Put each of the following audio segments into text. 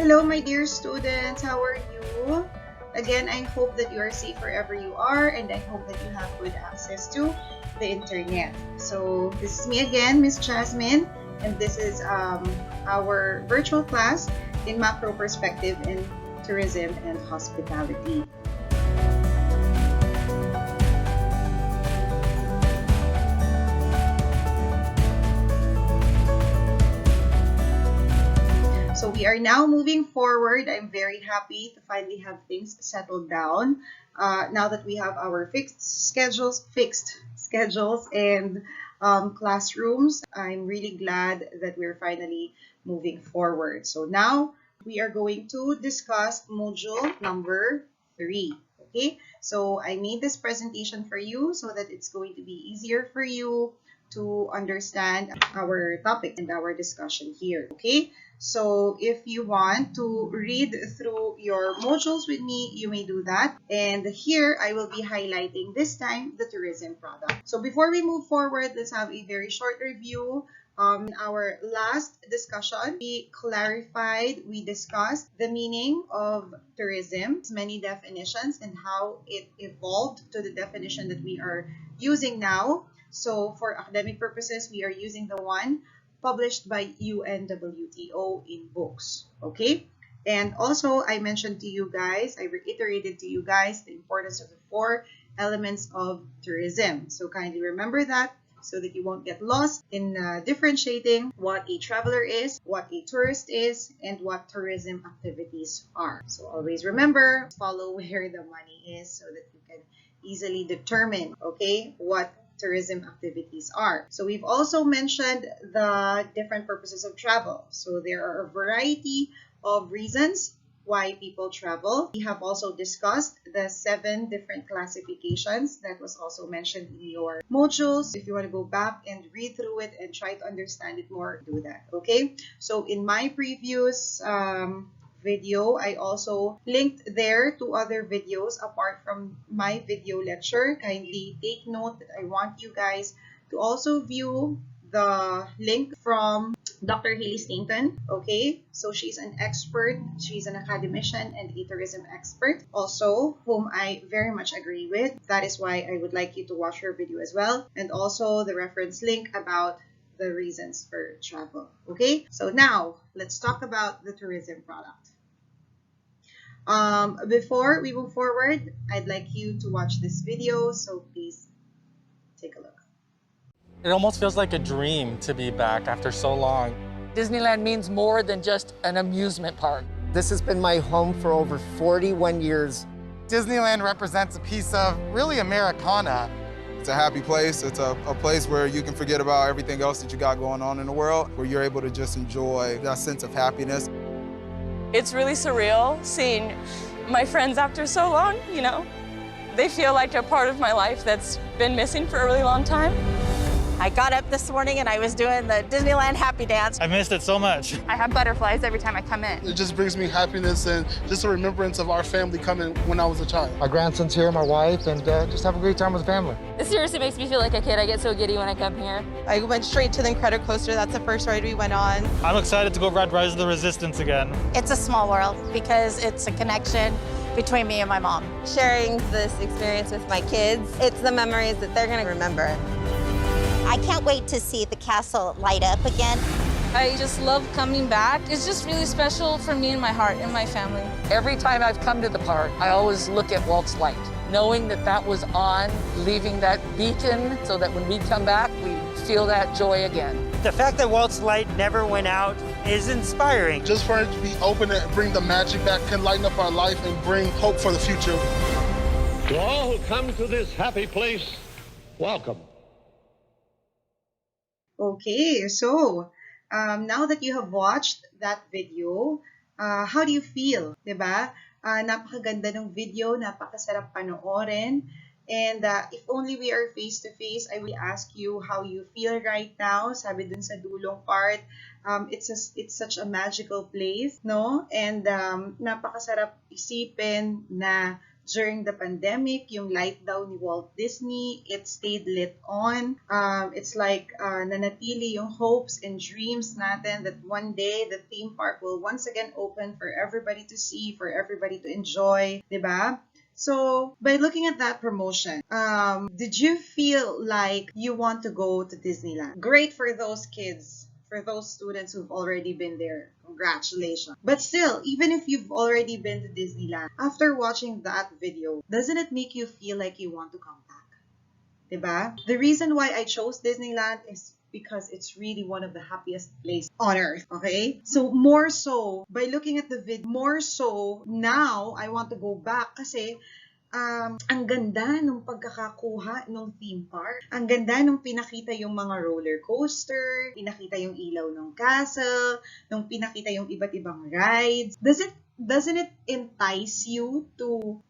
Hello, my dear students. How are you? Again, I hope that you are safe wherever you are, and I hope that you have good access to the internet. So this is me again, Miss Jasmine, and this is our virtual class in macro perspective in tourism and hospitality. So we are now moving forward. I'm very happy to finally have things settled down. Now that we have our fixed schedules and classrooms, I'm really glad that we're finally moving forward. So now we are going to discuss module number 3. Okay, so I made this presentation for you so that it's going to be easier for you to understand our topic and our discussion here. Okay, so if you want to read through your modules with me, you may do that. And here I will be highlighting this time the tourism product. So before we move forward, let's have a very short review. In our last discussion, we discussed the meaning of tourism, many definitions, and how it evolved to the definition that we are using now. So for academic purposes, we are using the one published by UNWTO in books. Okay? And also, I mentioned to you guys, I reiterated to you guys the importance of the 4 elements of tourism. So kindly remember that so that you won't get lost in differentiating what a traveler is, what a tourist is, and what tourism activities are. So always remember, follow where the money is so that you can easily determine, okay, what tourism activities are. So we've also mentioned the different purposes of travel. So there are a variety of reasons why people travel. We have also discussed the 7 different classifications that was also mentioned in your modules. If you want to go back and read through it and try to understand it more, do that. Okay, so in my previous video, I also linked there to other videos apart from my video lecture. Kindly take note that I want you guys to also view the link from Dr. Haley Stainton. Okay, so she's an expert, she's an academician and a tourism expert also, whom I very much agree with. That is why I would like you to watch her video as well, and also the reference link about the reasons for travel. Okay, so now let's talk about the tourism product. Before we move forward, I'd like you to watch this video, so please take a look. It almost feels like a dream to be back after so long. Disneyland means more than just an amusement park. This has been my home for over 41 years. Disneyland represents a piece of really Americana. It's a happy place. It's a place where you can forget about everything else that you got going on in the world, where you're able to just enjoy that sense of happiness. It's really surreal seeing my friends after so long, you know. They feel like a part of my life that's been missing for a really long time. I got up this morning and I was doing the Disneyland happy dance. I missed it so much. I have butterflies every time I come in. It just brings me happiness and just a remembrance of our family coming when I was a child. My grandson's here, my wife, and just have a great time with the family. It seriously makes me feel like a kid. I get so giddy when I come here. I went straight to the Incredicoaster. That's the first ride we went on. I'm excited to go ride Rise of the Resistance again. It's a small world because it's a connection between me and my mom. Sharing this experience with my kids, it's the memories that they're gonna remember. I can't wait to see the castle light up again. I just love coming back. It's just really special for me and my heart and my family. Every time I've come to the park, I always look at Walt's light, knowing that that was on, leaving that beacon so that when we come back, we feel that joy again. The fact that Walt's light never went out is inspiring. Just for it to be open and bring the magic back can lighten up our life and bring hope for the future. To all who come to this happy place, welcome. Okay, so now that you have watched that video, how do you feel? Diba? Napakaganda ng video, napakasarap panoorin. And if only we are face-to-face, I will ask you how you feel right now. Sabi dun sa dulong part, it's such a magical place, no? And napakasarap isipin na During the pandemic, yung light daw ni Walt Disney, it stayed lit on. It's like nanatili yung hopes and dreams natin that one day the theme park will once again open for everybody to see, for everybody to enjoy, diba? So, by looking at that promotion, did you feel like you want to go to Disneyland? Great for those kids, for those students who've already been there. Congratulations. But still, even if you've already been to Disneyland, after watching that video, doesn't it make you feel like you want to come back? Diba? The reason why I chose Disneyland is because it's really one of the happiest places on earth, okay? So, more so, by looking at the video, more so, now, I want to go back kasi ang ganda nung pagkakakuha nung theme park. Ang ganda nung pinakita yung mga roller coaster, pinakita yung ilaw ng castle, nung pinakita yung iba't ibang rides. Doesn't it entice you to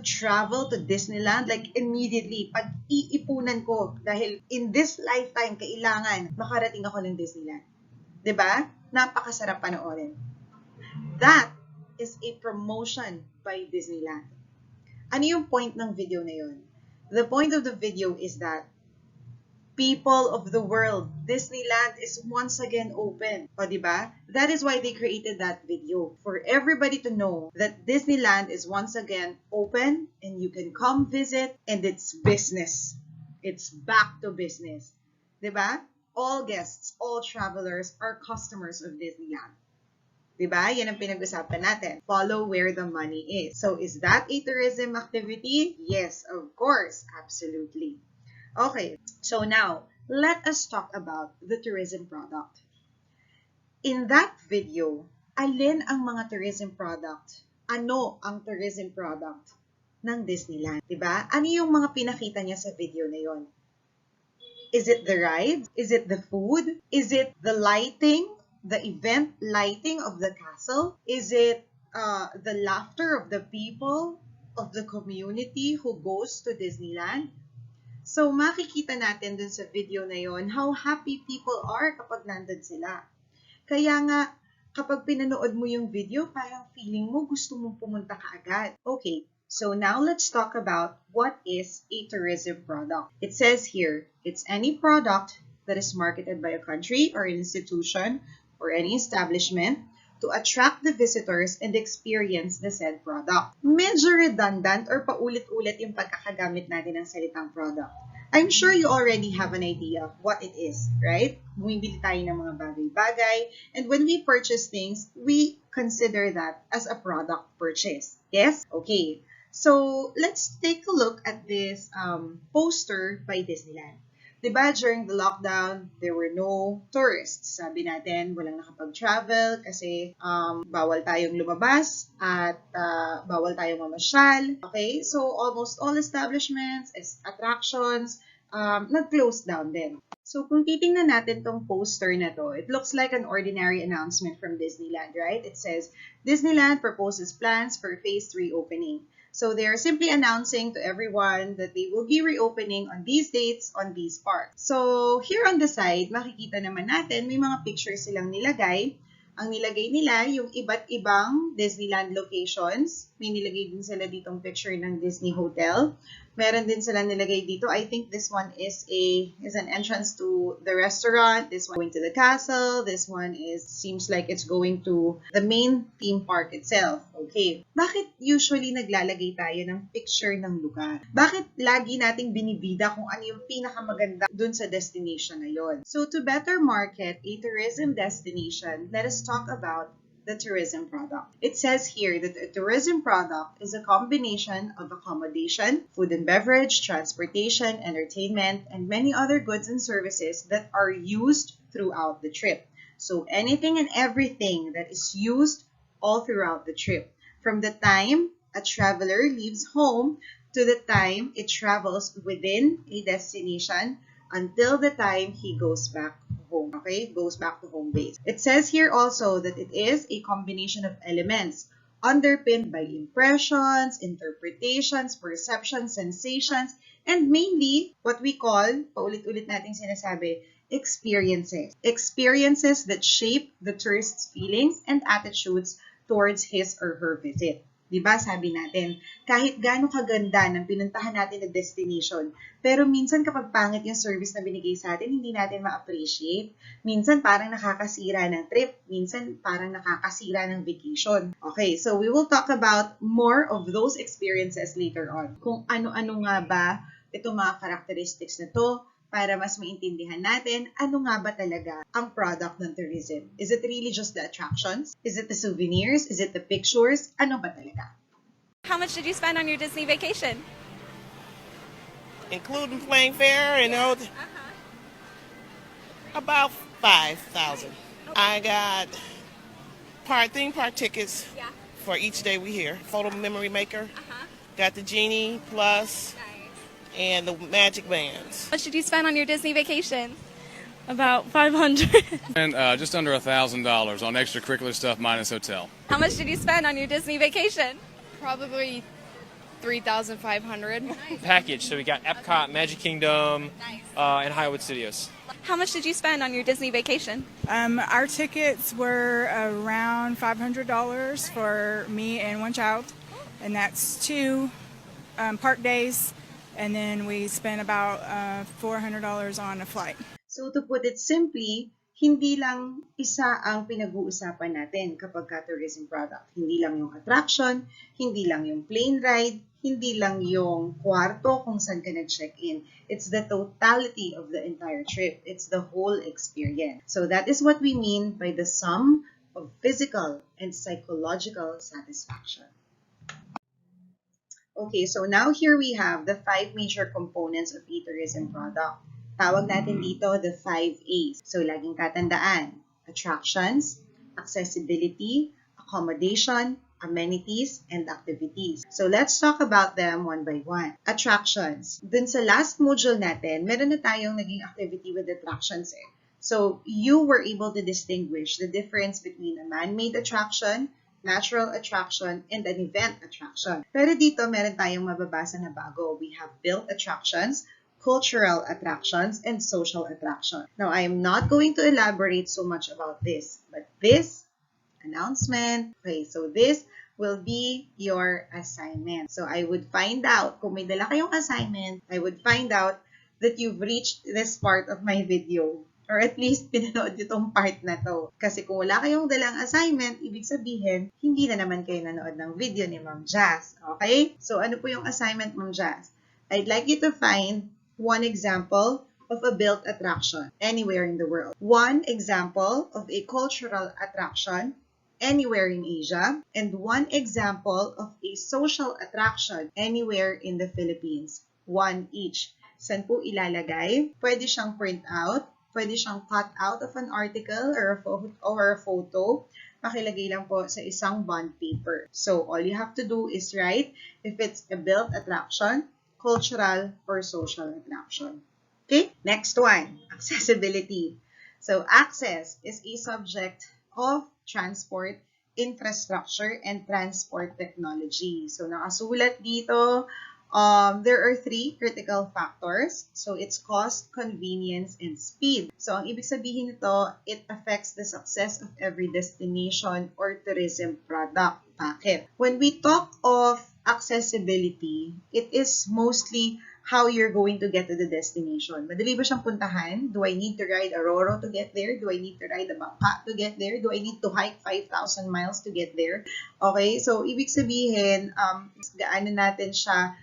travel to Disneyland like immediately? Pag iipunan ko dahil in this lifetime kailangan makarating ako ng Disneyland. 'Di ba? Napakasarap panoorin. That is a promotion by Disneyland. Ano yung point ng video na yun? The point of the video is that people of the world, Disneyland is once again open. O, diba? That is why they created that video. For everybody to know that Disneyland is once again open and you can come visit and it's business. It's back to business. Diba? All guests, all travelers are customers of Disneyland. Diba? Yan ang pinag-usapan natin. Follow where the money is. So, is that a tourism activity? Yes, of course. Absolutely. Okay. So now, let us talk about the tourism product. In that video, alin ang mga tourism product? Ano ang tourism product ng Disneyland? Diba? Ano yung mga pinakita niya sa video na yon? Is it the rides? Is it the food? Is it the lighting? The event lighting of the castle? Is it the laughter of the people of the community who goes to Disneyland? So, makikita natin dun sa video na yon how happy people are kapag nandun sila. Kaya nga, kapag pinanood mo yung video, parang feeling mo gusto mong pumunta ka agad. Okay, so now let's talk about what is a tourism product. It says here, it's any product that is marketed by a country or institution or any establishment to attract the visitors and experience the said product. Medyo redundant or paulit-ulit yung pagkakagamit natin ng salitang product. I'm sure you already have an idea of what it is, right? Bumibili tayo ng mga bagay-bagay, and when we purchase things, we consider that as a product purchase. Yes? Okay. So, let's take a look at this poster by Disneyland. Diba, during the lockdown, there were no tourists. Sabi natin, walang nakapag-travel kasi bawal tayong lumabas at bawal tayong mamasyal. Okay? So, almost all establishments, attractions, nag-close down din. So, kung titingnan natin tong poster na to, it looks like an ordinary announcement from Disneyland, right? It says, Disneyland proposes plans for Phase 3 opening. So they are simply announcing to everyone that they will be reopening on these dates on these parks. So here on the side, makikita naman natin may mga pictures silang nilagay. Ang nilagay nila yung iba't ibang Disneyland locations. May nilagay din sila ditong picture ng Disney Hotel. Meron din sila nilagay dito. I think this one is an entrance to the restaurant. This one going to the castle. This one seems like it's going to the main theme park itself. Okay. Bakit usually naglalagay tayo ng picture ng lugar? Bakit lagi nating binibida kung ano yung pinakamaganda dun sa destination na yon? So to better market a tourism destination, let us talk about the tourism product. It says here that a tourism product is a combination of accommodation, food and beverage, transportation, entertainment, and many other goods and services that are used throughout the trip. So anything and everything that is used all throughout the trip. From the time a traveler leaves home to the time it travels within a destination until the time he goes back home, okay? Goes back to home base. It says here also that it is a combination of elements underpinned by impressions, interpretations, perceptions, sensations, and mainly what we call, paulit-ulit nating sinasabi, experiences. Experiences that shape the tourist's feelings and attitudes towards his or her visit. Diba, sabi natin, kahit gaano kaganda ng pinuntahan natin na destination, pero minsan kapag pangit yung service na binigay sa atin, hindi natin ma-appreciate. Minsan parang nakakasira ng trip, minsan parang nakakasira ng vacation. Okay, so we will talk about more of those experiences later on. Kung ano-ano nga ba itong mga characteristics na to, para mas maintindihan natin ano nga ba talaga ang product ng tourism. Is it really just the attractions? Is it the souvenirs? Is it the pictures? Ano ba talaga? How much did you spend on your Disney vacation? Including plane fare and all, about 5,000. I got theme park tickets for each day we here. Photo memory maker. Got the Genie Plus. And the magic bands. How much did you spend on your Disney vacation? About $500. And just under $1,000 on extracurricular stuff minus hotel. How much did you spend on your Disney vacation? Probably $3,500. Package. So we got Epcot, Magic Kingdom, and Hollywood Studios. How much did you spend on your Disney vacation? Our tickets were around $500 for me and one child, and that's 2 park days. And then we spent about $400 on a flight. So to put it simply, hindi lang isa ang pinag-uusapan natin kapag tourism product. Hindi lang yung attraction, hindi lang yung plane ride, hindi lang yung kwarto kung saan ka nag-check-in. It's the totality of the entire trip. It's the whole experience. So that is what we mean by the sum of physical and psychological satisfaction. Okay, so now here we have the 5 major components of a tourism product. Tawag natin dito the 5 A's. So, laging tatandaan. Attractions, accessibility, accommodation, amenities, and activities. So, let's talk about them one by one. Attractions. Dun sa last module natin, meron na tayong naging activity with attractions eh. So, you were able to distinguish the difference between a man-made attraction, natural attraction, and an event attraction. Pero dito, meron tayong mababasa na bago. We have built attractions, cultural attractions, and social attraction. Now, I am not going to elaborate so much about this, but this announcement, okay, so this will be your assignment. So, I would find out, kung may dala kayong assignment, I would find out that you've reached this part of my video. Or at least, pinanood itong part na to. Kasi kung wala kayong dalang assignment, ibig sabihin, hindi na naman kayo nanood ng video ni Ma'am Jazz. Okay? So, ano po yung assignment, Ma'am Jazz? I'd like you to find one example of a built attraction anywhere in the world. One example of a cultural attraction anywhere in Asia. And one example of a social attraction anywhere in the Philippines. One each. Saan po ilalagay? Pwede siyang print out. Pwede siyang cut out of an article or a photo. Pakilagay lang po sa isang bond paper. So, all you have to do is write if it's a built attraction, cultural, or social attraction. Okay? Next one, accessibility. So, access is a subject of transport, infrastructure, and transport technology. So, nakasulat dito, there are 3 critical factors. So, it's cost, convenience, and speed. So, ang ibig sabihin nito, it affects the success of every destination or tourism product. Bakit? When we talk of accessibility, it is mostly how you're going to get to the destination. Madali ba siyang puntahan? Do I need to ride a Roro to get there? Do I need to ride a bangka to get there? Do I need to hike 5,000 miles to get there? Okay, so ibig sabihin, gaano natin siya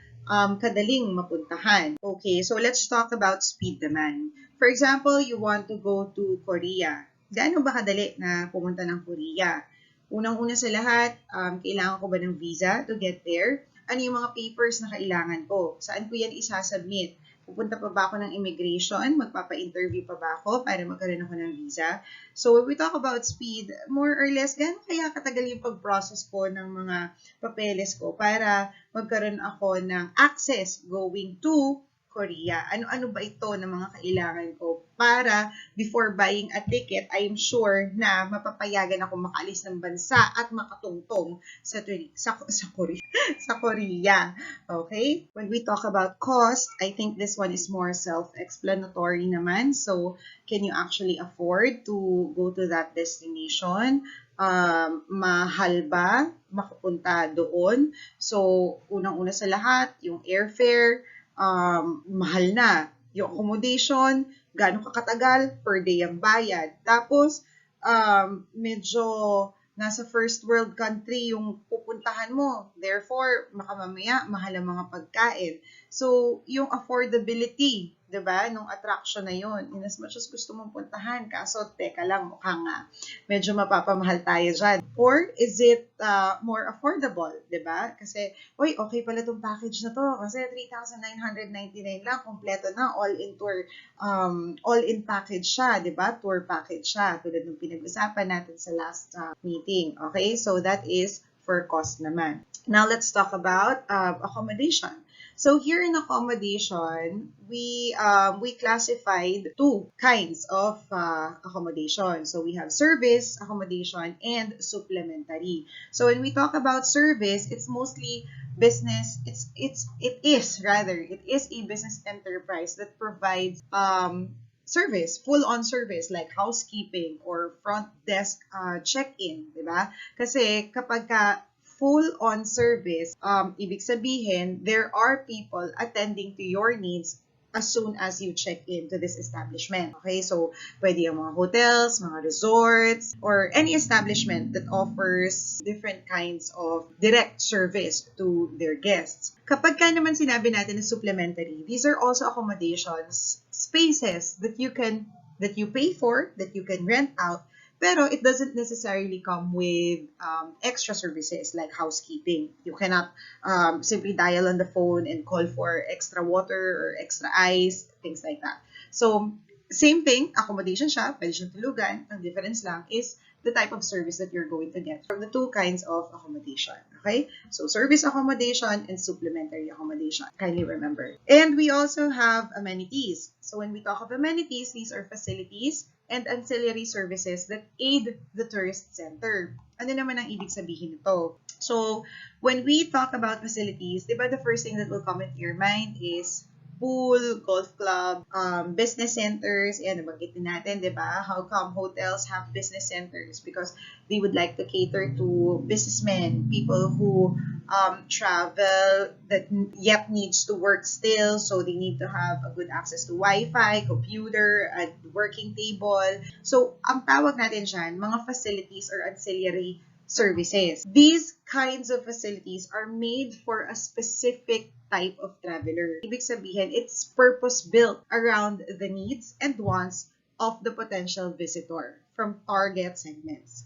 kadaling mapuntahan. Okay, so let's talk about speed naman. For example, you want to go to Korea. Gaano ba kadali na pumunta ng Korea? Unang-una sa lahat, kailangan ko ba ng visa to get there? Ano yung mga papers na kailangan ko? Saan ko yan isasubmit? Pupunta pa ba ako ng immigration? Magpapa-interview pa ba ako para magkaroon ako ng visa? So, when we talk about speed, more or less, gaano kaya katagal yung pag-process ko ng mga papeles ko para magkaroon ako ng access going to Korea? Ano-ano ba ito ng mga kailangan ko para before buying a ticket, I am sure na mapapayagan ako makaalis ng bansa at makatungtong sa Korea. Okay? When we talk about cost, I think this one is more self-explanatory naman. So, can you actually afford to go to that destination? Mahal ba makapunta doon? So, unang-una sa lahat, yung airfare, mahal na. Yung accommodation, gaano kakatagal, per day ang bayad. Tapos, medyo nasa first world country yung pupuntahan mo. Therefore, mamaya mahal ang mga pagkain. So, yung affordability, 'di ba, nung attraction na yun, in as much as gusto mong puntahan, kaso teka lang, mukhang medyo mapapamahal tayo dyan. Or is it more affordable, 'di ba? Kasi, uy, okay pala tong package na to kasi 3,999 lang, kompleto na, all-in tour, all-in package siya, 'di ba? Tour package siya, tulad ng pinag-usapan natin sa last meeting. Okay? So, that is for cost naman. Now, let's talk about accommodation. So here in accommodation, we classified two kinds of accommodation. So we have service accommodation and supplementary. So when we talk about service, it's mostly business. It is a business enterprise that provides service, full-on service like housekeeping or front desk check-in, di ba? Kasi kapag full-on service, ibig sabihin, there are people attending to your needs as soon as you check into this establishment. Okay, so pwede yung mga hotels, mga resorts, or any establishment that offers different kinds of direct service to their guests. Kapag ka naman sinabi natin na supplementary, these are also accommodations, spaces that you pay for, that you can rent out, pero it doesn't necessarily come with extra services like housekeeping. You cannot simply dial on the phone and call for extra water or extra ice, things like that. So, same thing, accommodation siya, pwede siyang tulugan. Ang difference lang is the type of service that you're going to get from the two kinds of accommodation. Okay? So, service accommodation and supplementary accommodation. Kindly remember. And we also have amenities. So, when we talk of amenities, these are facilities and ancillary services that aid the tourist center. Ano naman ang ibig sabihin nito? So, when we talk about facilities, di ba the first thing that will come into your mind is pool, golf club, business centers, yan, nabanggit din natin, di ba? How come hotels have business centers? Because they would like to cater to businessmen, people who travel that yet needs to work still, so they need to have a good access to Wi-Fi, computer, and working table. So, ang tawag natin dyan, mga facilities or ancillary services. These kinds of facilities are made for a specific type of traveler. Ibig sabihin, it's purpose-built around the needs and wants of the potential visitor from targeted segments.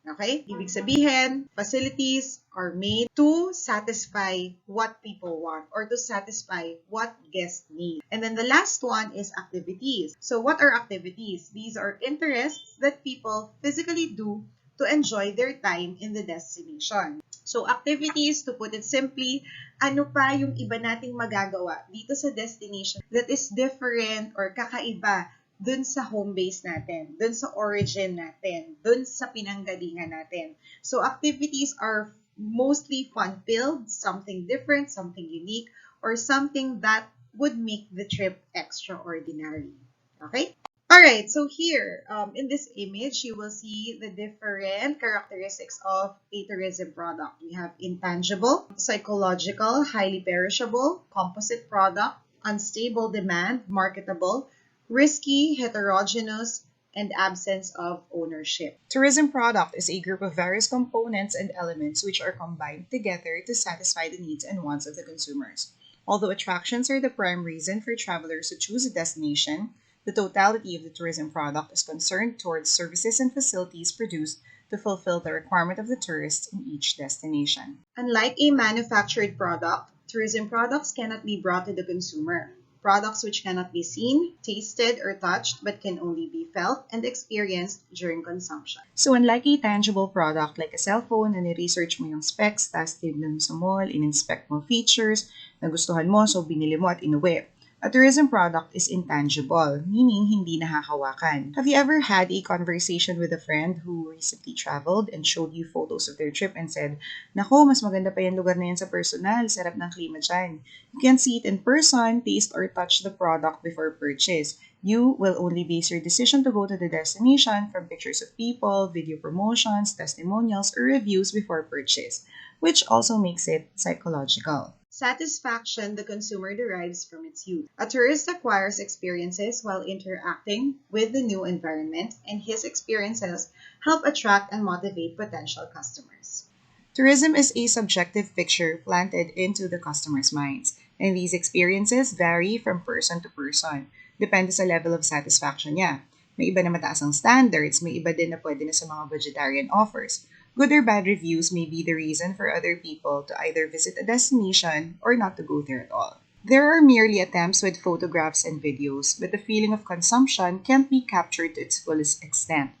Okay? Ibig sabihin, facilities are made to satisfy what people want or to satisfy what guests need. And then the last one is activities. So what are activities? These are interests that people physically do to enjoy their time in the destination. So activities, to put it simply, ano pa yung iba nating magagawa dito sa destination that is different or kakaiba dun sa home base natin, dun sa origin natin, dun sa pinanggalingan natin. So activities are mostly fun-filled, something different, something unique, or something that would make the trip extraordinary. Okay? Alright, so here, in this image, you will see the different characteristics of a tourism product. We have intangible, psychological, highly perishable, composite product, unstable demand, marketable, risky, heterogeneous, and absence of ownership. Tourism product is a group of various components and elements which are combined together to satisfy the needs and wants of the consumers. Although attractions are the prime reason for travelers to choose a destination, the totality of the tourism product is concerned towards services and facilities produced to fulfill the requirement of the tourist in each destination. Unlike a manufactured product, tourism products cannot be brought to the consumer. Products which cannot be seen, tasted, or touched but can only be felt and experienced during consumption. So unlike a tangible product like a cell phone na ni-research mo yung specs, tapos tinignan mo sa mall, in-inspect mo features, nagustuhan mo, so binili mo at inuwi. A tourism product is intangible, meaning hindi nahahawakan. Have you ever had a conversation with a friend who recently traveled and showed you photos of their trip and said, "Nako, mas maganda pa yung lugar na yan sa personal, sarap ng klima dyan." You can see it in person, taste or touch the product before purchase. You will only base your decision to go to the destination from pictures of people, video promotions, testimonials, or reviews before purchase, which also makes it psychological. Satisfaction the consumer derives from its use. A tourist acquires experiences while interacting with the new environment, and his experiences help attract and motivate potential customers. Tourism is a subjective picture planted into the customer's minds, and these experiences vary from person to person. Depende sa level of satisfaction niya. May iba na mataas ang standards, may iba din na pwede na sa mga vegetarian offers. Good or bad reviews may be the reason for other people to either visit a destination or not to go there at all. There are merely attempts with photographs and videos, but the feeling of consumption can't be captured to its fullest extent.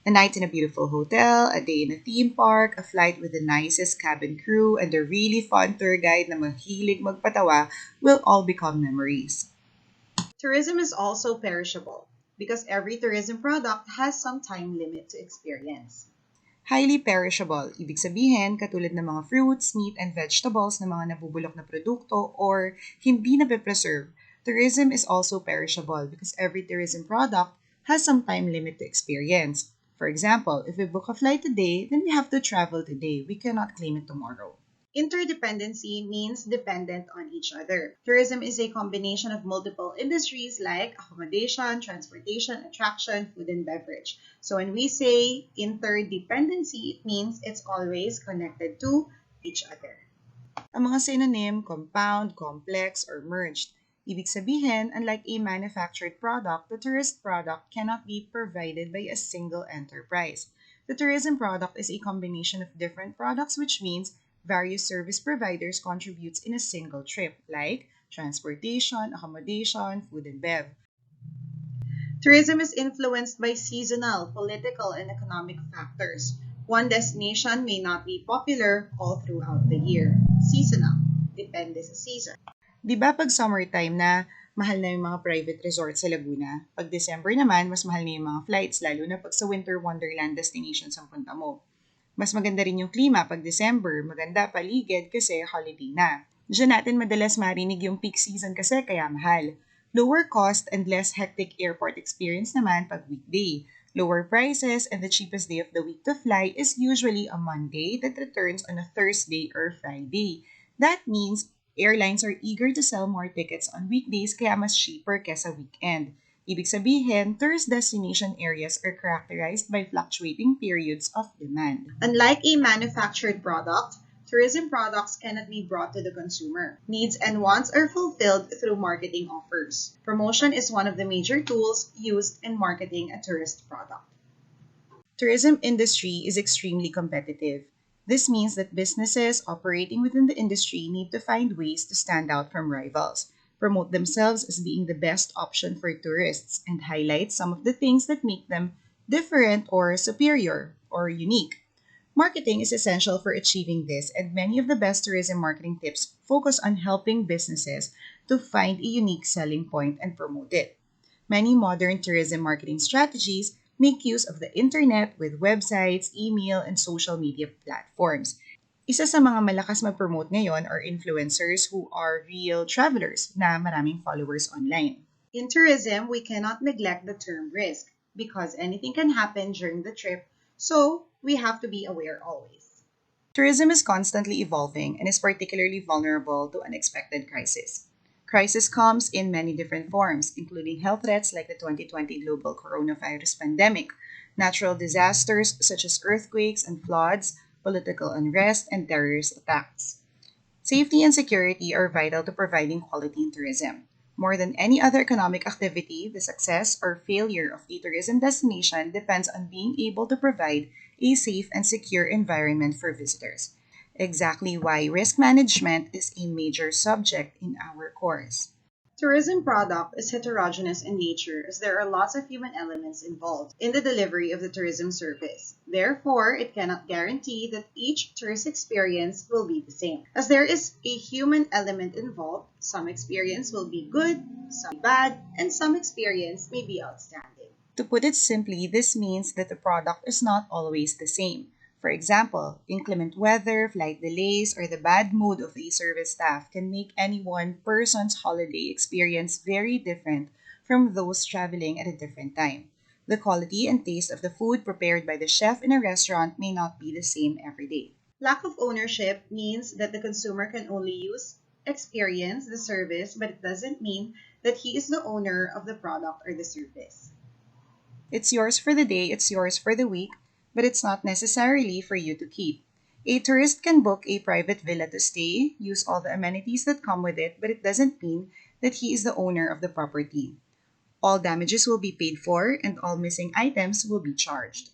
A night in a beautiful hotel, a day in a theme park, a flight with the nicest cabin crew, and a really fun tour guide na mahilig magpatawa will all become memories. Tourism is also perishable because every tourism product has some time limit to experience. Highly perishable, ibig sabihin katulad ng mga fruits, meat, and vegetables na mga nabubulok na produkto or hindi na-preserve. Tourism is also perishable because every tourism product has some time limit to experience. For example, if we book a flight today, then we have to travel today. We cannot claim it tomorrow. Interdependency means dependent on each other. Tourism is a combination of multiple industries like accommodation, transportation, attraction, food, and beverage. So when we say interdependency, it means it's always connected to each other. Ang mga synonym, compound, complex, or merged. Ibig sabihin, unlike a manufactured product, the tourist product cannot be provided by a single enterprise. The tourism product is a combination of different products, which means various service providers contributes in a single trip, like transportation, accommodation, food, and bev. Tourism is influenced by seasonal, political, and economic factors. One destination may not be popular all throughout the year. Seasonal, depende sa season. Di ba pag summertime na, mahal na yung mga private resort sa Laguna? Pag December naman, mas mahal na yung mga flights, lalo na pag sa winter wonderland destinations ang punta mo. Mas maganda rin yung klima pag December, maganda paligid kasi holiday na. Diyan natin madalas marinig yung peak season kasi kaya mahal. Lower cost and less hectic airport experience naman pag weekday. Lower prices and the cheapest day of the week to fly is usually a Monday that returns on a Thursday or Friday. That means airlines are eager to sell more tickets on weekdays kaya mas cheaper kesa weekend. Ibig sabihin, tourist destination areas are characterized by fluctuating periods of demand. Unlike a manufactured product, tourism products cannot be brought to the consumer. Needs and wants are fulfilled through marketing offers. Promotion is one of the major tools used in marketing a tourist product. Tourism industry is extremely competitive. This means that businesses operating within the industry need to find ways to stand out from rivals, promote themselves as being the best option for tourists, and highlight some of the things that make them different or superior or unique. Marketing is essential for achieving this, and many of the best tourism marketing tips focus on helping businesses to find a unique selling point and promote it. Many modern tourism marketing strategies make use of the internet with websites, email, and social media platforms. Isa sa mga malakas mag-promote ngayon are influencers who are real travelers na maraming followers online. In tourism, we cannot neglect the term risk because anything can happen during the trip, so we have to be aware always. Tourism is constantly evolving and is particularly vulnerable to unexpected crises. Crisis comes in many different forms, including health threats like the 2020 global coronavirus pandemic, natural disasters such as earthquakes and floods, political unrest, and terrorist attacks. Safety and security are vital to providing quality in tourism. More than any other economic activity, the success or failure of a tourism destination depends on being able to provide a safe and secure environment for visitors. Exactly why risk management is a major subject in our course. Tourism product is heterogeneous in nature as there are lots of human elements involved in the delivery of the tourism service. Therefore, it cannot guarantee that each tourist experience will be the same. As there is a human element involved, some experience will be good, some bad, and some experience may be outstanding. To put it simply, this means that the product is not always the same. For example, inclement weather, flight delays, or the bad mood of a service staff can make any one person's holiday experience very different from those traveling at a different time. The quality and taste of the food prepared by the chef in a restaurant may not be the same every day. Lack of ownership means that the consumer can only experience the service, but it doesn't mean that he is the owner of the product or the service. It's yours for the day, it's yours for the week, but it's not necessarily for you to keep. A tourist can book a private villa to stay, use all the amenities that come with it, but it doesn't mean that he is the owner of the property. All damages will be paid for and all missing items will be charged.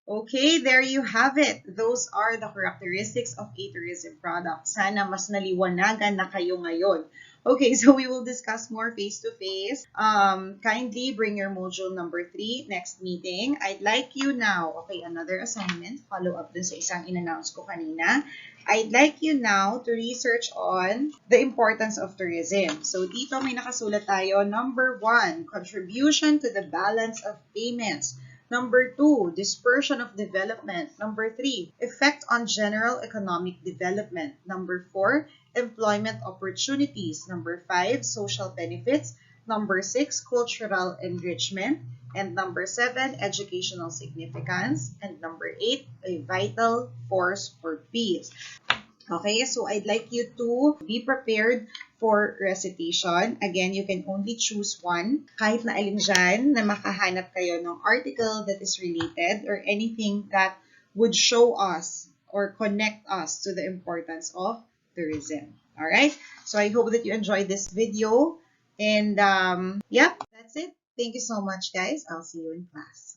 Okay, there you have it. Those are the characteristics of a tourism product. Sana mas naliwanagan na kayo ngayon. Okay, so we will discuss more face-to-face. Kindly bring your module number 3 next meeting. I'd like you now, okay, another assignment, follow up dun sa isang in-announce ko kanina. I'd like you now to research on the importance of tourism. So dito may nakasulat tayo, number 1, contribution to the balance of payments. Number 2, dispersion of development. Number 3, effect on general economic development. Number 4, employment opportunities. Number 5, social benefits. Number 6, cultural enrichment. And number 7, educational significance. And number 8, a vital force for peace. Okay, so I'd like you to be prepared for recitation. Again, you can only choose one. Kahit na alin dyan na makahanap kayo ng article that is related or anything that would show us or connect us to the importance of tourism. Alright, so I hope that you enjoyed this video. And yeah, that's it. Thank you so much, guys. I'll see you in class.